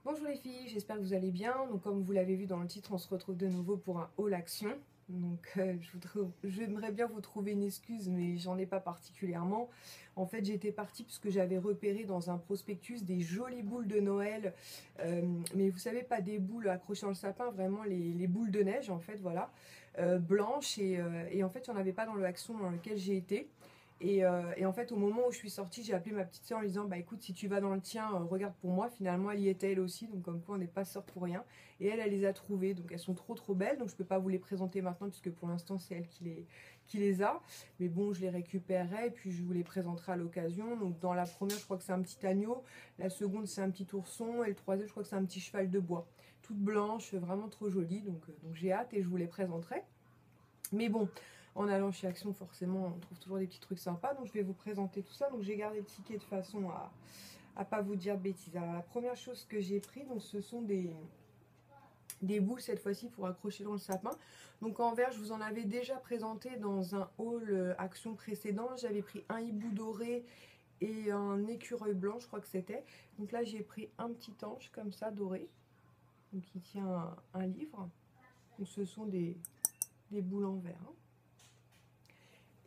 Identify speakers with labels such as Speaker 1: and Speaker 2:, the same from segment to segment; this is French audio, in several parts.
Speaker 1: Bonjour les filles, j'espère que vous allez bien. Donc comme vous l'avez vu dans le titre, on se retrouve de nouveau pour un haul action. Donc j'aimerais bien vous trouver une excuse, mais j'en ai pas particulièrement. En fait, j'étais partie parce que j'avais repéré dans un prospectus des jolies boules de Noël. Mais vous savez, pas des boules accrochées dans le sapin, vraiment les boules de neige en fait, voilà. Blanches et en fait, il n'y en avait pas dans le action dans lequel j'ai été. Et en fait, au moment où je suis sortie, j'ai appelé ma petite soeur en lui disant bah écoute, si tu vas dans le tien, regarde pour moi. Finalement, elle y était elle aussi, donc comme quoi on n'est pas sœurs pour rien. Et elle les a trouvées, donc elles sont trop belles, donc je peux pas vous les présenter maintenant puisque pour l'instant c'est elle qui les a. Mais bon, je les récupérerai et puis je vous les présenterai à l'occasion. Donc dans la première, je crois que c'est un petit agneau, la seconde c'est un petit ourson et le troisième, je crois que c'est un petit cheval de bois. Toute blanche, vraiment trop jolie, donc j'ai hâte et je vous les présenterai. Mais bon, en allant chez Action, forcément, on trouve toujours des petits trucs sympas. Donc je vais vous présenter tout ça. Donc j'ai gardé le ticket de façon à pas vous dire de bêtises. Alors la première chose que j'ai pris, donc ce sont des boules cette fois-ci pour accrocher dans le sapin. Donc en vert, je vous en avais déjà présenté dans un haul Action précédent. J'avais pris un hibou doré et un écureuil blanc, je crois que c'était. Donc là, j'ai pris un petit ange comme ça, doré. Donc il tient un livre. Donc ce sont des boules en verre. Hein.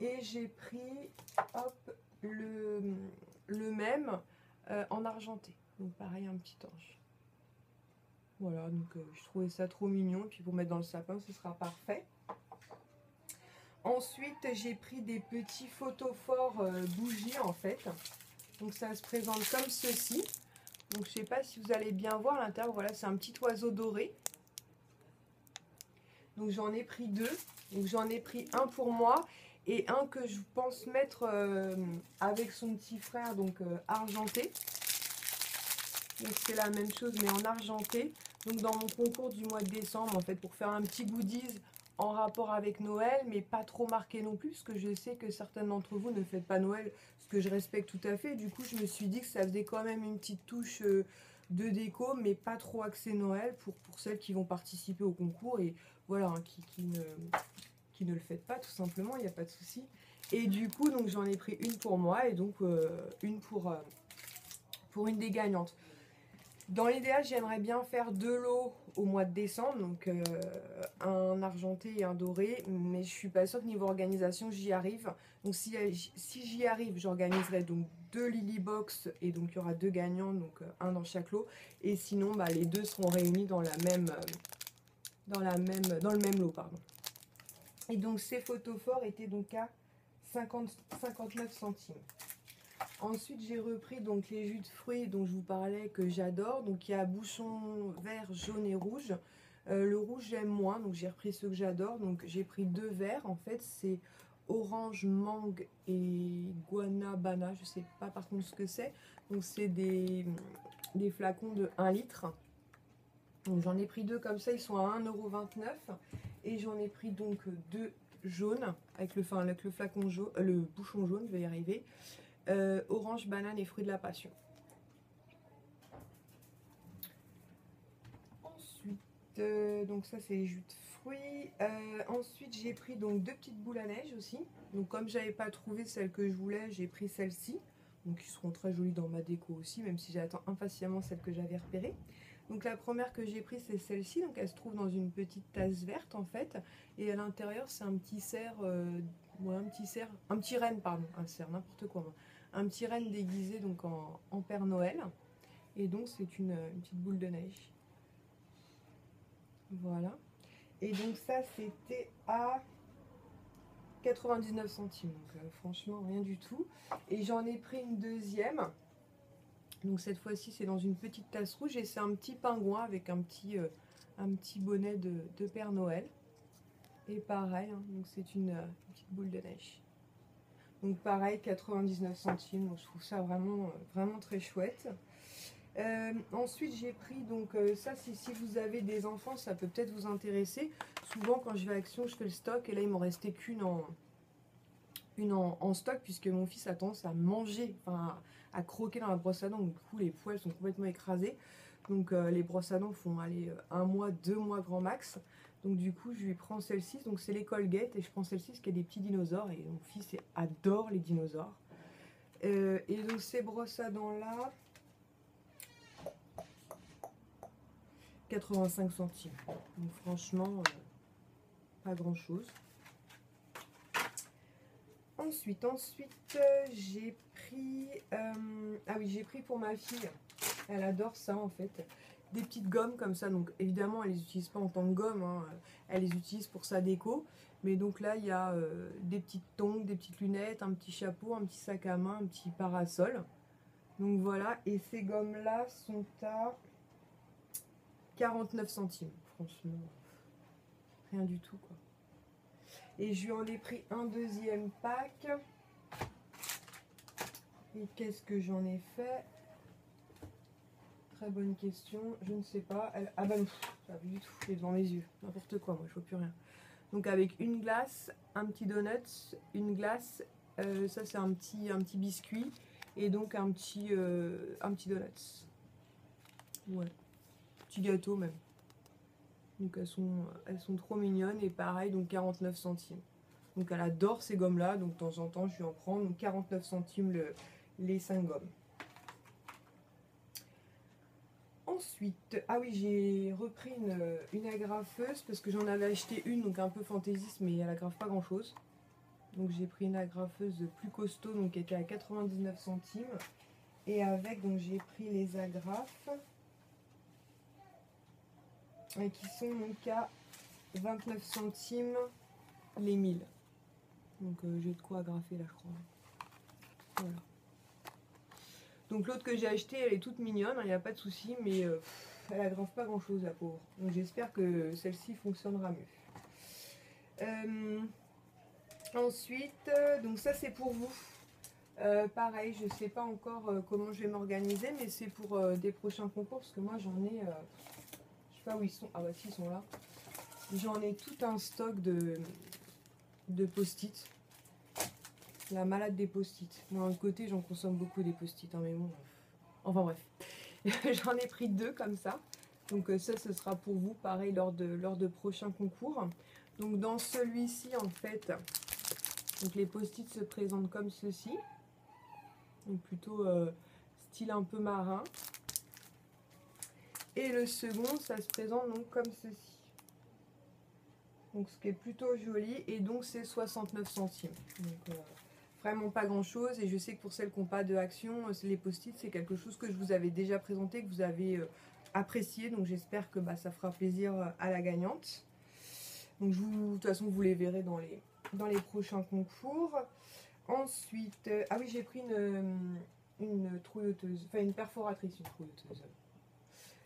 Speaker 1: Et j'ai pris hop, le même en argenté. Donc pareil, un petit ange. Voilà, donc je trouvais ça trop mignon. Et puis pour mettre dans le sapin, ce sera parfait. Ensuite, j'ai pris des petits photophores bougies en fait. Donc ça se présente comme ceci. Donc je sais pas si vous allez bien voir à l'intérieur. Voilà, c'est un petit oiseau doré. Donc j'en ai pris deux. Donc j'en ai pris un pour moi et un que je pense mettre avec son petit frère, donc argenté. Donc c'est la même chose mais en argenté. Donc dans mon concours du mois de décembre en fait pour faire un petit goodies en rapport avec Noël mais pas trop marqué non plus parce que je sais que certains d'entre vous ne faites pas Noël, ce que je respecte tout à fait. Du coup je me suis dit que ça faisait quand même une petite touche de déco mais pas trop axé Noël pour celles qui vont participer au concours et voilà hein, qui ne le faites pas tout simplement, il n'y a pas de souci. Et du coup donc j'en ai pris une pour moi et donc une pour une des gagnantes. Dans l'idéal, j'aimerais bien faire deux lots au mois de décembre, donc un argenté et un doré, mais je suis pas sûre que niveau organisation j'y arrive. Donc si j'y arrive, j'organiserai donc deux Lily Box et donc il y aura deux gagnants, donc un dans chaque lot. Et sinon, bah, les deux seront réunis dans dans le même lot, pardon. Et donc ces photophores étaient donc à 59 centimes. Ensuite, j'ai repris donc les jus de fruits dont je vous parlais que j'adore. Donc il y a bouchon vert, jaune et rouge. Le rouge j'aime moins, donc j'ai repris ceux que j'adore. Donc j'ai pris deux verres. En fait, c'est orange, mangue et guanabana. Je sais pas par contre ce que c'est. Donc c'est des flacons de 1 litre. Donc j'en ai pris deux comme ça, ils sont à 1,29 €. Et j'en ai pris donc deux jaunes avec le flacon jaune, le bouchon jaune, je vais y arriver. Orange, banane et fruits de la passion. Ensuite, donc ça c'est les jus de fruits. Ensuite j'ai pris donc deux petites boules à neige aussi. Donc comme j'avais pas trouvé celle que je voulais, j'ai pris celle-ci. Donc ils seront très jolies dans ma déco aussi, même si j'attends impatiemment celle que j'avais repérée. Donc la première que j'ai prise c'est celle-ci, donc elle se trouve dans une petite tasse verte en fait. Et à l'intérieur c'est un petit cerf, un petit renne pardon, un cerf, n'importe quoi moi. Un petit renne déguisé donc en Père Noël. Et donc c'est une petite boule de neige. Voilà. Et donc ça c'était à 99 centimes. Donc franchement rien du tout. Et j'en ai pris une deuxième. Donc cette fois-ci c'est dans une petite tasse rouge et c'est un petit pingouin avec un petit bonnet de Père Noël. Et pareil, hein, donc c'est une petite boule de neige. Donc pareil, 99 centimes. Donc je trouve ça vraiment très chouette. Ensuite j'ai pris donc ça si vous avez des enfants ça peut peut-être vous intéresser. Souvent quand je vais à Action je fais le stock et là il m'en restait qu'une en stock puisque mon fils a tendance à manger, enfin à croquer dans la brosse à dents, donc du coup les poils sont complètement écrasés. Donc les brosses à dents font aller 1 mois, 2 mois grand max. Donc du coup je lui prends celle-ci, donc c'est les Colgate et je prends celle-ci parce qu'il y a des petits dinosaures et mon fils adore les dinosaures. Et donc ces brosses à dents là, 85 centimes. Donc franchement, pas grand chose. Ensuite, j'ai pris... ah oui, j'ai pris pour ma fille. Elle adore ça en fait. Des petites gommes comme ça. Donc évidemment, elle les utilise pas en tant que gomme. Hein. Elle les utilise pour sa déco. Mais donc là, il y a des petites tongs, des petites lunettes, un petit chapeau, un petit sac à main, un petit parasol. Donc voilà. Et ces gommes-là sont à 49 centimes. Franchement, rien du tout quoi. Et je lui en ai pris un deuxième pack. Et qu'est-ce que j'en ai fait? Très bonne question, je ne sais pas. Ah bah non, pas du tout, elle est devant mes yeux. N'importe quoi, moi je vois plus rien. Donc avec une glace, un petit donut, une glace, ça c'est un petit biscuit. Et donc un petit donut. Ouais, petit gâteau même. Donc elles sont trop mignonnes et pareil, donc 49 centimes. Donc elle adore ces gommes-là, donc de temps en temps je lui en prends. Donc 49 centimes les 5 gommes. Ensuite, ah oui, j'ai repris une agrafeuse parce que j'en avais acheté une, donc un peu fantaisiste, mais elle agrafe pas grand-chose. Donc j'ai pris une agrafeuse plus costaud, donc qui était à 99 centimes. Et avec, donc j'ai pris les agrafes, et qui sont donc à 29 centimes les 1000. Donc j'ai de quoi agrafer là, je crois. Voilà. Donc l'autre que j'ai acheté, elle est toute mignonne, il n'y a pas de souci, mais elle agrafe pas grand chose la pauvre. Donc j'espère que celle-ci fonctionnera mieux. Ensuite, donc ça c'est pour vous. Pareil, je sais pas encore comment je vais m'organiser, mais c'est pour des prochains concours, parce que moi j'en ai, je sais pas où ils sont, ah bah si ils sont là. J'en ai tout un stock de post-it. La malade des post-it. Moi, d'un côté, j'en consomme beaucoup des post-it, hein, mais bon. Enfin bref. J'en ai pris 2 comme ça. Donc ça, ce sera pour vous, pareil, lors de prochains concours. Donc dans celui-ci, en fait, donc les post-it se présentent comme ceci. Donc plutôt style un peu marin. Et le second, ça se présente donc comme ceci. Donc ce qui est plutôt joli. Et donc c'est 69 centimes. Donc vraiment pas grand chose. Et je sais que pour celles qui n'ont pas de Action, les post-it, c'est quelque chose que je vous avais déjà présenté, que vous avez apprécié. Donc j'espère que ça fera plaisir à la gagnante. Donc de toute façon, vous les verrez dans les prochains concours. Ensuite, ah oui, j'ai pris une trouilleuse, enfin une perforatrice,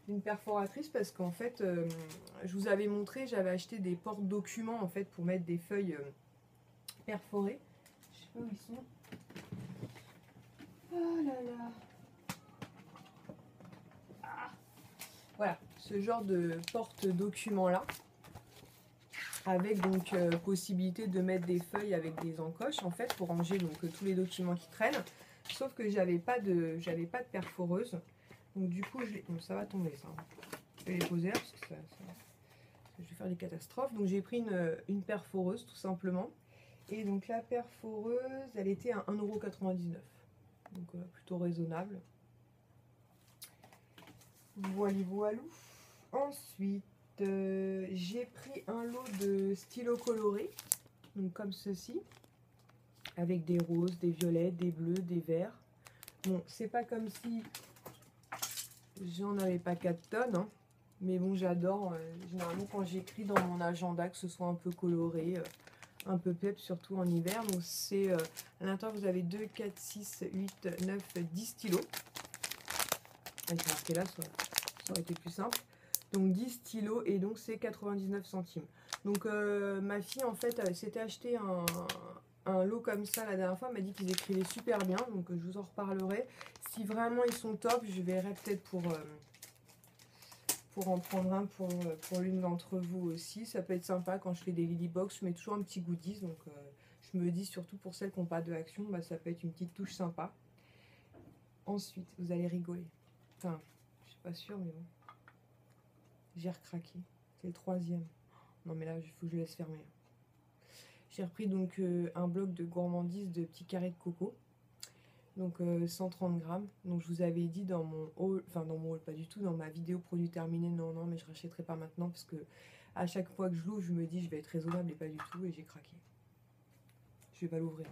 Speaker 1: une perforatrice parce qu'en fait, je vous avais montré, j'avais acheté des porte-documents en fait pour mettre des feuilles perforées. Je sais pas où ils sont. Oh là là. Ah. Voilà, ce genre de porte-documents là. Avec donc possibilité de mettre des feuilles avec des encoches en fait pour ranger donc tous les documents qui traînent. Sauf que j'avais pas de perforeuse. Donc du coup, bon, ça va tomber ça. Je vais les poser là parce que je vais faire des catastrophes. Donc j'ai pris une perforeuse tout simplement. Et donc la perforeuse, elle était à 1,99 €. Donc plutôt raisonnable. Voilà. Ensuite, j'ai pris un lot de stylos colorés, donc comme ceci, avec des roses, des violets, des bleus, des verts. Bon, c'est pas comme si j'en avais pas 4 tonnes, hein, mais bon, j'adore généralement quand j'écris dans mon agenda que ce soit un peu coloré, un peu pep, surtout en hiver. Donc c'est à l'intérieur, vous avez 2, 4, 6, 8, 9, 10 stylos. Avec marqué là, ça aurait été plus simple. Donc 10 stylos et donc c'est 99 centimes. Donc ma fille en fait s'était acheté un lot comme ça la dernière fois. Elle m'a dit qu'ils écrivaient super bien, donc je vous en reparlerai. Si vraiment ils sont top, je verrai peut-être pour en prendre un pour l'une d'entre vous aussi. Ça peut être sympa quand je fais des Lily Box, je mets toujours un petit goodies. Donc je me dis surtout pour celles qui n'ont pas de Action, ça peut être une petite touche sympa. Ensuite, vous allez rigoler. Enfin, je suis pas sûre, mais bon. J'ai recraqué. C'est le 3e. Non mais là, il faut que je laisse fermer. J'ai repris donc un bloc de gourmandise de petits carrés de coco. Donc 130 grammes. Donc je vous avais dit dans mon haul, enfin dans mon haul, pas du tout, dans ma vidéo produit terminé, non, non, mais je rachèterai pas maintenant parce que à chaque fois que je l'ouvre, je me dis je vais être raisonnable et pas du tout, et j'ai craqué. Je vais pas l'ouvrir.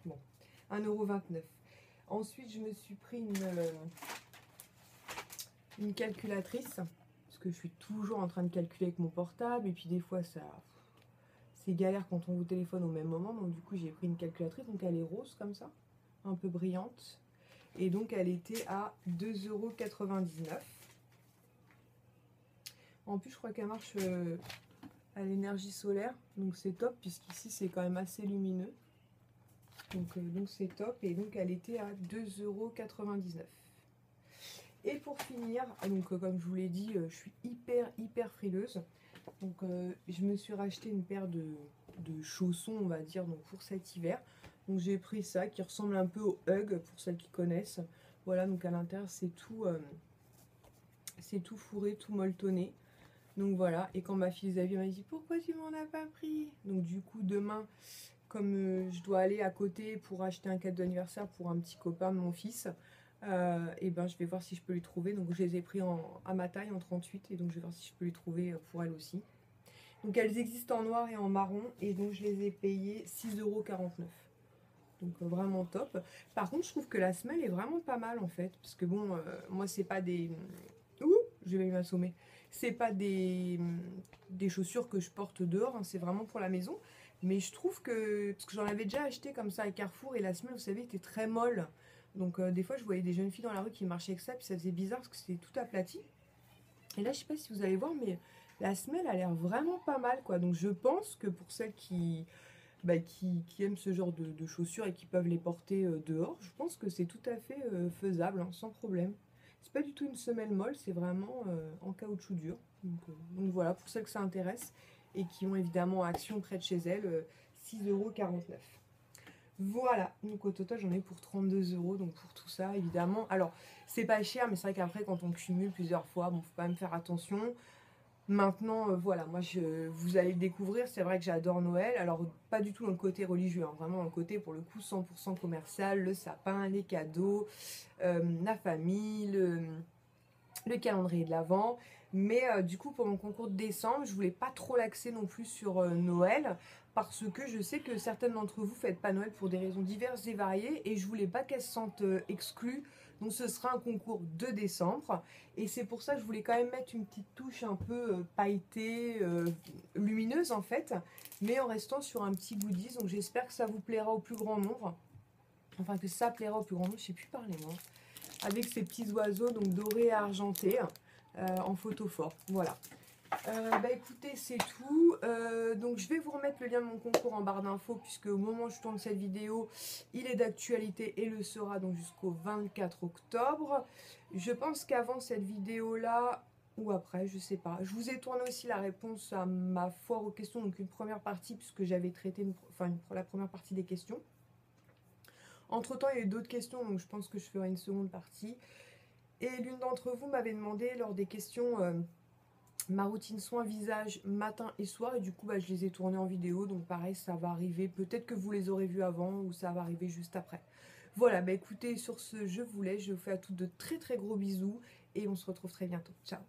Speaker 1: Bon, 1,29 €. Ensuite, je me suis pris une calculatrice, parce que je suis toujours en train de calculer avec mon portable, et puis des fois ça... c'est galère quand on vous téléphone au même moment, donc du coup j'ai pris une calculatrice, donc elle est rose comme ça, un peu brillante, et donc elle était à 2,99 €. En plus je crois qu'elle marche à l'énergie solaire, donc c'est top, puisqu'ici c'est quand même assez lumineux, donc c'est top, et donc elle était à 2,99 €. Et pour finir, donc comme je vous l'ai dit, je suis hyper frileuse. Donc je me suis racheté une paire de chaussons, on va dire, donc pour cet hiver. Donc j'ai pris ça qui ressemble un peu au Hug pour celles qui connaissent. Voilà, donc à l'intérieur c'est tout fourré, tout molletonné. Donc voilà, et quand ma fille les a vus, elle m'a dit pourquoi tu m'en as pas pris? Donc du coup demain, comme je dois aller à côté pour acheter un cadeau d'anniversaire pour un petit copain de mon fils, et ben je vais voir si je peux lui trouver. Donc je les ai pris à ma taille en 38, et donc je vais voir si je peux lui trouver pour elle aussi. Donc elles existent en noir et en marron, et donc je les ai payées 6,49 €. Donc vraiment top. Par contre je trouve que la semelle est vraiment pas mal en fait, parce que bon, moi c'est pas des... Ouh, je vais m'assommer. C'est pas des chaussures que je porte dehors, hein, c'est vraiment pour la maison. Mais je trouve que, parce que j'en avais déjà acheté comme ça à Carrefour, et la semelle, vous savez, était très molle. Donc des fois je voyais des jeunes filles dans la rue qui marchaient avec ça, puis ça faisait bizarre parce que c'était tout aplati. Et là je sais pas si vous allez voir, mais la semelle a l'air vraiment pas mal, quoi. Donc je pense que pour celles qui aiment ce genre de chaussures et qui peuvent les porter dehors, je pense que c'est tout à fait faisable, hein, sans problème. C'est pas du tout une semelle molle, c'est vraiment en caoutchouc dur. Donc voilà, pour celles que ça intéresse et qui ont évidemment Action près de chez elles, 6,49 €. Voilà, donc au total j'en ai pour 32 €, donc pour tout ça évidemment. Alors c'est pas cher, mais c'est vrai qu'après quand on cumule plusieurs fois, bon, faut quand même faire attention. Maintenant, voilà, moi vous allez le découvrir, c'est vrai que j'adore Noël. Alors pas du tout dans le côté religieux, hein, vraiment dans le côté pour le coup 100% commercial, le sapin, les cadeaux, la famille, le calendrier de l'Avent. Mais du coup pour mon concours de décembre, je voulais pas trop l'axer non plus sur Noël, parce que je sais que certaines d'entre vous faites pas Noël pour des raisons diverses et variées, et je voulais pas qu'elles se sentent exclues. Donc ce sera un concours de décembre, et c'est pour ça que je voulais quand même mettre une petite touche un peu pailletée, lumineuse en fait, mais en restant sur un petit goodies. Donc j'espère que ça vous plaira au plus grand nombre, enfin que ça plaira au plus grand nombre, je sais plus parler moi, avec ces petits oiseaux donc dorés et argentés en photo fort. Voilà. Bah écoutez, c'est tout. Donc je vais vous remettre le lien de mon concours en barre d'infos, puisque au moment où je tourne cette vidéo, il est d'actualité et le sera donc jusqu'au 24 octobre. Je pense qu'avant cette vidéo là, ou après, je sais pas, je vous ai tourné aussi la réponse à ma foire aux questions, donc une première partie, puisque j'avais traité la première partie des questions. Entre temps il y a eu d'autres questions, donc je pense que je ferai une seconde partie. Et l'une d'entre vous m'avait demandé lors des questions ma routine soin visage matin et soir, et du coup je les ai tournés en vidéo, donc pareil ça va arriver, peut-être que vous les aurez vus avant ou ça va arriver juste après. Voilà, bah écoutez, sur ce je vous laisse, je vous fais à toutes de très gros bisous, et on se retrouve très bientôt. Ciao.